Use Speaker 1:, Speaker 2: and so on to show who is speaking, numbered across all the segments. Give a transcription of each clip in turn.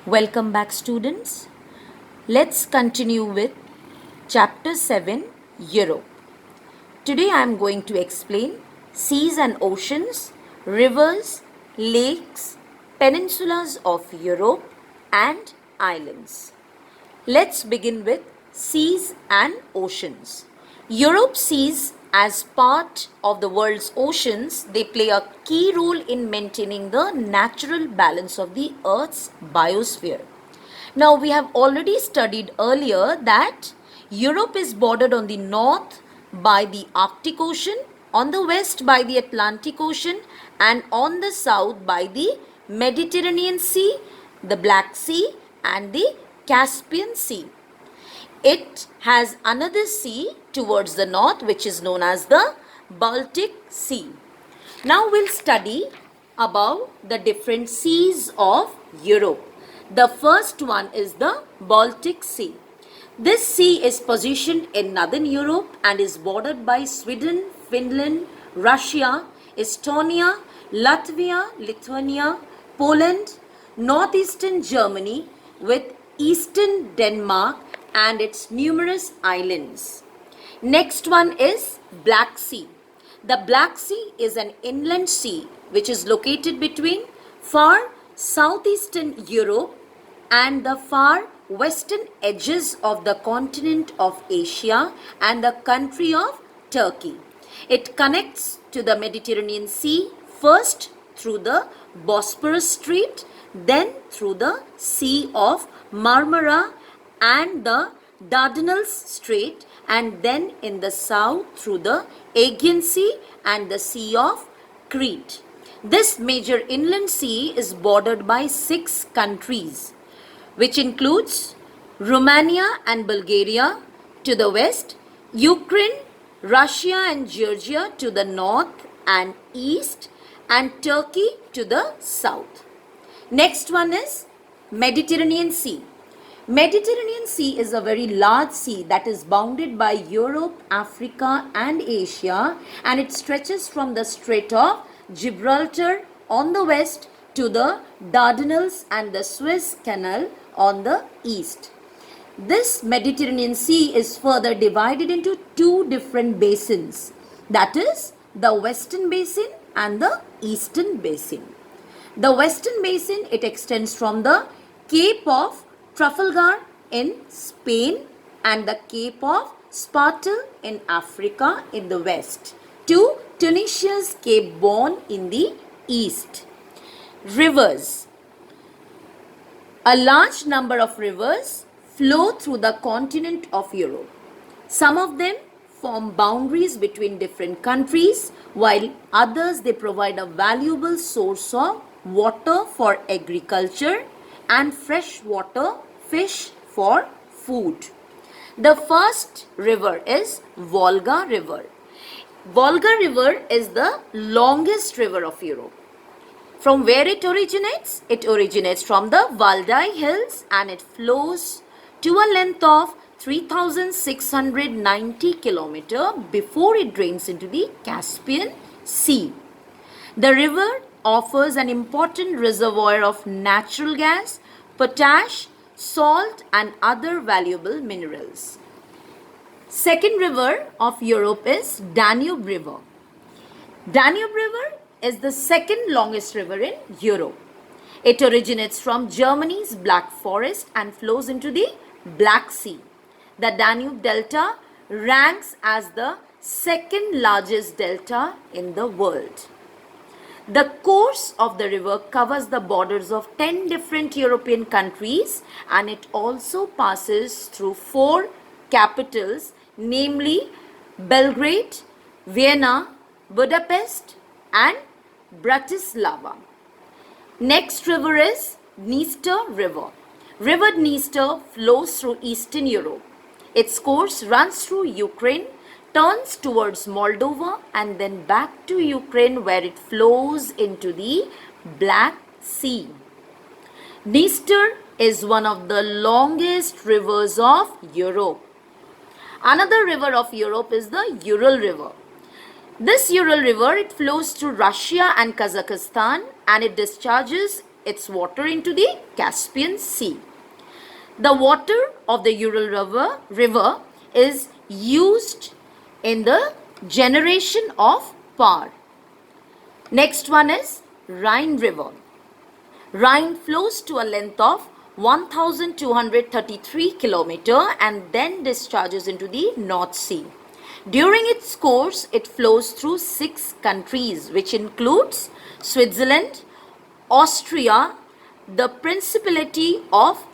Speaker 1: Welcome back, students. Let's continue with Chapter 7 Europe. Today I am going to explain seas and oceans, rivers, lakes, peninsulas of Europe, and islands. Let's begin with seas and oceans. Europe's seas, as part of the world's oceans, they play a key role in maintaining the natural balance of the Earth's biosphere. Now, we have already studied earlier that Europe is bordered on the north by the Arctic Ocean, on the west by the Atlantic Ocean, and on the south by the Mediterranean Sea, the Black Sea, and the Caspian Sea. It has another sea towards the north, which is known as the Baltic Sea. Now we'll study about the different seas of Europe. The first one is the Baltic Sea. This sea is positioned in northern Europe and is bordered by Sweden, Finland, Russia, Estonia, Latvia, Lithuania, Poland, northeastern Germany with eastern Denmark and its numerous islands. Next one is Black Sea. The Black Sea is an inland sea which is located between far southeastern Europe and the far western edges of the continent of Asia and the country of Turkey. It connects to the Mediterranean Sea first through the Bosporus Strait, then through the Sea of Marmara and the Dardanelles Strait, and then in the south through the Aegean Sea and the Sea of Crete. This major inland sea is bordered by 6 countries, which includes Romania and Bulgaria to the west, Ukraine, Russia and Georgia to the north and east, and Turkey to the south. Next one is Mediterranean Sea. Mediterranean Sea is a very large sea that is bounded by Europe, Africa and Asia, and it stretches from the Strait of Gibraltar on the west to the Dardanelles and the Suez Canal on the east. This Mediterranean Sea is further divided into 2 different basins, that is the Western Basin and the Eastern Basin. The Western Basin, it extends from the Cape of Trafalgar in Spain and the Cape of Spartel in Africa in the west to Tunisia's Cape Bon in the east. Rivers. A large number of rivers flow through the continent of Europe. Some of them form boundaries between different countries, while others they provide a valuable source of water for agriculture and fresh water fish for food. The first river is Volga River. Volga River is the longest river of Europe. From where it originates? It originates from the Valdai Hills and it flows to a length of 3,690 kilometers before it drains into the Caspian Sea. The river offers an important reservoir of natural gas, potash, salt and other valuable minerals. Second river of Europe is Danube River. Danube River is the second longest river in Europe. It originates from Germany's Black Forest and flows into the Black Sea. The Danube Delta ranks as the second largest delta in the world. The course of the river covers the borders of 10 different European countries and it also passes through 4 capitals, namely Belgrade, Vienna, Budapest and Bratislava. Next river is Dniester River. River Dniester flows through Eastern Europe. Its course runs through Ukraine, turns towards Moldova and then back to Ukraine where it flows into the Black Sea. Dniester is one of the longest rivers of Europe. Another river of Europe is the Ural River. This Ural River, it flows through Russia and Kazakhstan and it discharges its water into the Caspian Sea. The water of the Ural river is used in the generation of power. Next one is Rhine River. Rhine flows to a length of 1233 kilometers and then discharges into the North Sea. During its course, it flows through 6 countries, which includes Switzerland, Austria, the Principality of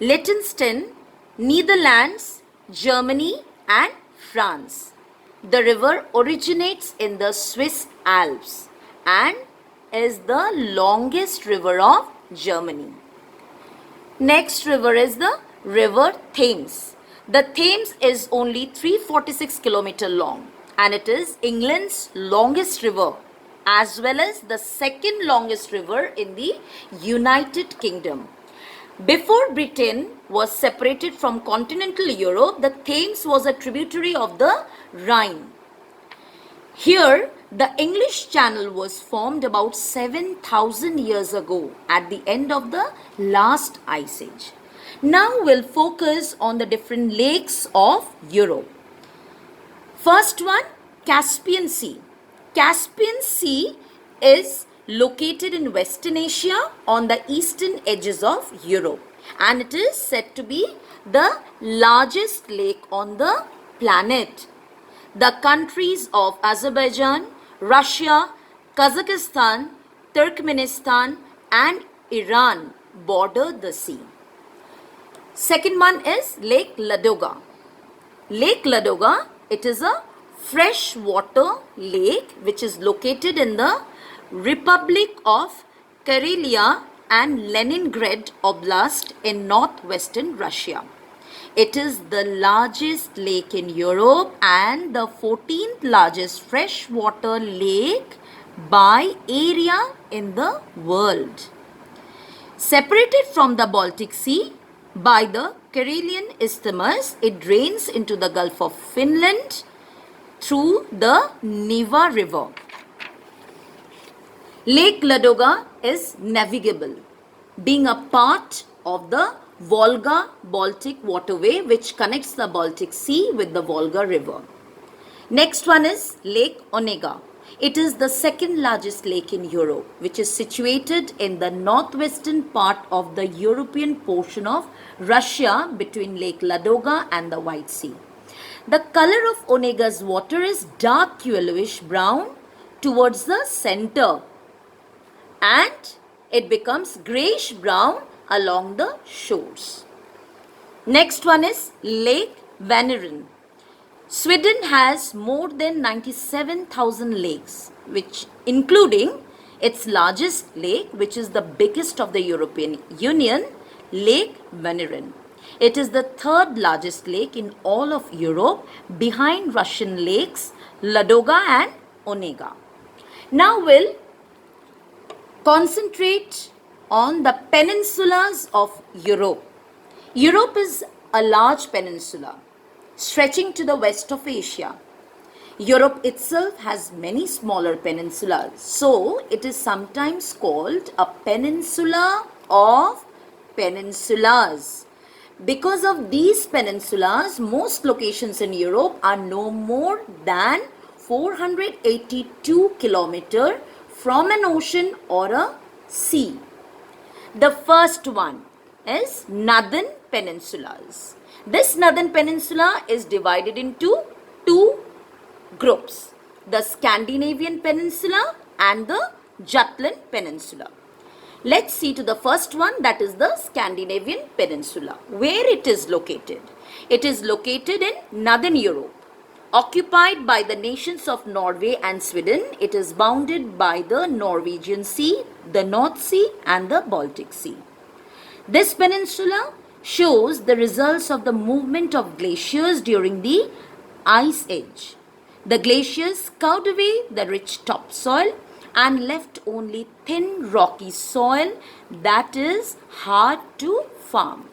Speaker 1: Liechtenstein, Netherlands, Germany, and France. The river originates in the Swiss Alps and is the longest river of Germany. Next river is the River Thames. The Thames is only 346 kilometers long and it is England's longest river as well as the second longest river in the United Kingdom. Before Britain was separated from continental Europe, the Thames was a tributary of the Rhine. Here, the English Channel was formed about 7,000 years ago at the end of the last ice age. Now we'll focus on the different lakes of Europe. First one, Caspian Sea. Caspian Sea is located in Western Asia on the eastern edges of Europe and it is said to be the largest lake on the planet. The countries of Azerbaijan, Russia, Kazakhstan, Turkmenistan and Iran border the sea. Second one is Lake Ladoga. Lake Ladoga, it is a freshwater lake which is located in the Republic of Karelia and Leningrad Oblast in northwestern Russia. It is the largest lake in Europe and the 14th largest freshwater lake by area in the world. Separated from the Baltic Sea by the Karelian Isthmus, it drains into the Gulf of Finland through the Neva River. Lake Ladoga is navigable, being a part of the Volga-Baltic waterway which connects the Baltic Sea with the Volga River. Next one is Lake Onega. It is the second largest lake in Europe, which is situated in the northwestern part of the European portion of Russia between Lake Ladoga and the White Sea. The color of Onega's water is dark yellowish brown towards the center and it becomes grayish brown along the shores. Next one is Lake Vänern. Sweden has more than 97,000 lakes, which including its largest lake, which is the biggest of the European Union, Lake Vänern. It is the third largest lake in all of Europe behind Russian lakes Ladoga and Onega. Now we'll concentrate on the peninsulas of Europe. Europe is a large peninsula stretching to the west of Asia. Europe itself has many smaller peninsulas, so it is sometimes called a peninsula of peninsulas. Because of these peninsulas, most locations in Europe are no more than 482 kilometers from an ocean or a sea. The first one is Northern Peninsulas. This Northern Peninsula is divided into two groups, the Scandinavian Peninsula and the Jutland Peninsula. Let's see to the first one, that is the Scandinavian Peninsula. Where it is located? It is located in Northern Europe. Occupied by the nations of Norway and Sweden, it is bounded by the Norwegian Sea, the North Sea and the Baltic Sea. This peninsula shows the results of the movement of glaciers during the Ice Age. The glaciers scoured away the rich topsoil and left only thin rocky soil that is hard to farm.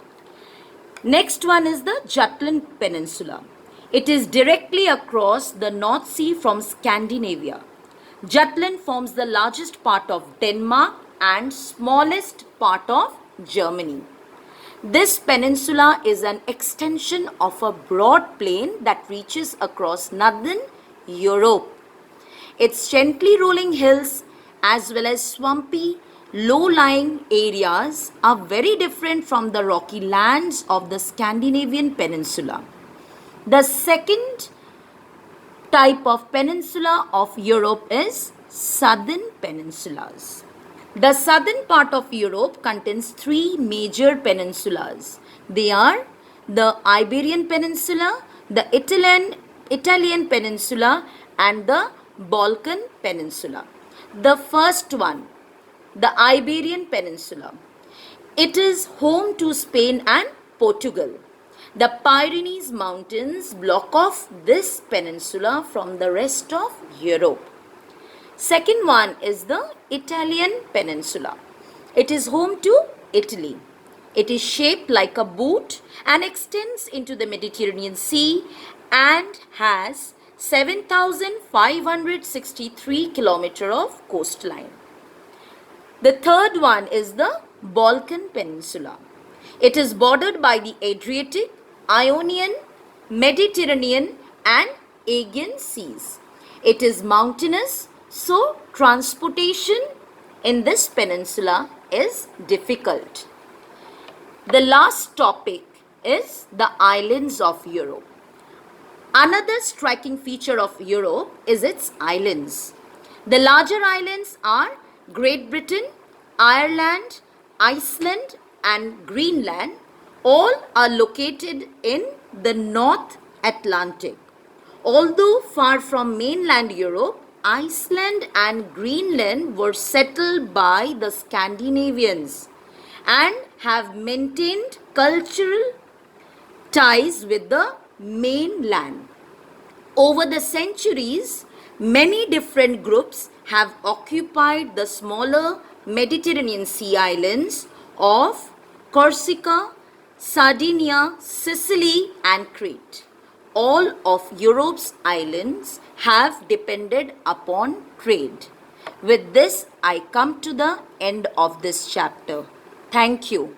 Speaker 1: Next one is the Jutland Peninsula. It is directly across the North Sea from Scandinavia. Jutland forms the largest part of Denmark, and smallest part of Germany. This peninsula is an extension of a broad plain that reaches across northern Europe. Its gently rolling hills as well as swampy, low-lying areas are very different from the rocky lands of the Scandinavian peninsula. The second type of peninsula of Europe is southern peninsulas. The southern part of Europe contains three major peninsulas. They are the Iberian Peninsula, the Italian Peninsula, and the Balkan Peninsula. The first one, the Iberian Peninsula. It is home to Spain and Portugal. The Pyrenees Mountains block off this peninsula from the rest of Europe. Second one is the Italian Peninsula. It is home to Italy. It is shaped like a boot and extends into the Mediterranean Sea and has 7,563 kilometers of coastline. The third one is the Balkan Peninsula. It is bordered by the Adriatic, Ionian, Mediterranean and Aegean seas. It is mountainous, so transportation in this peninsula is difficult. The last topic is the islands of Europe. Another striking feature of Europe is its islands. The larger islands are Great Britain, Ireland, Iceland and Greenland. All are located in the North Atlantic. Although far from mainland Europe, Iceland and Greenland were settled by the Scandinavians and have maintained cultural ties with the mainland. Over the centuries, many different groups have occupied the smaller Mediterranean Sea islands of Corsica, Sardinia, Sicily and Crete. All of Europe's islands have depended upon trade. With this, I come to the end of this chapter. Thank you.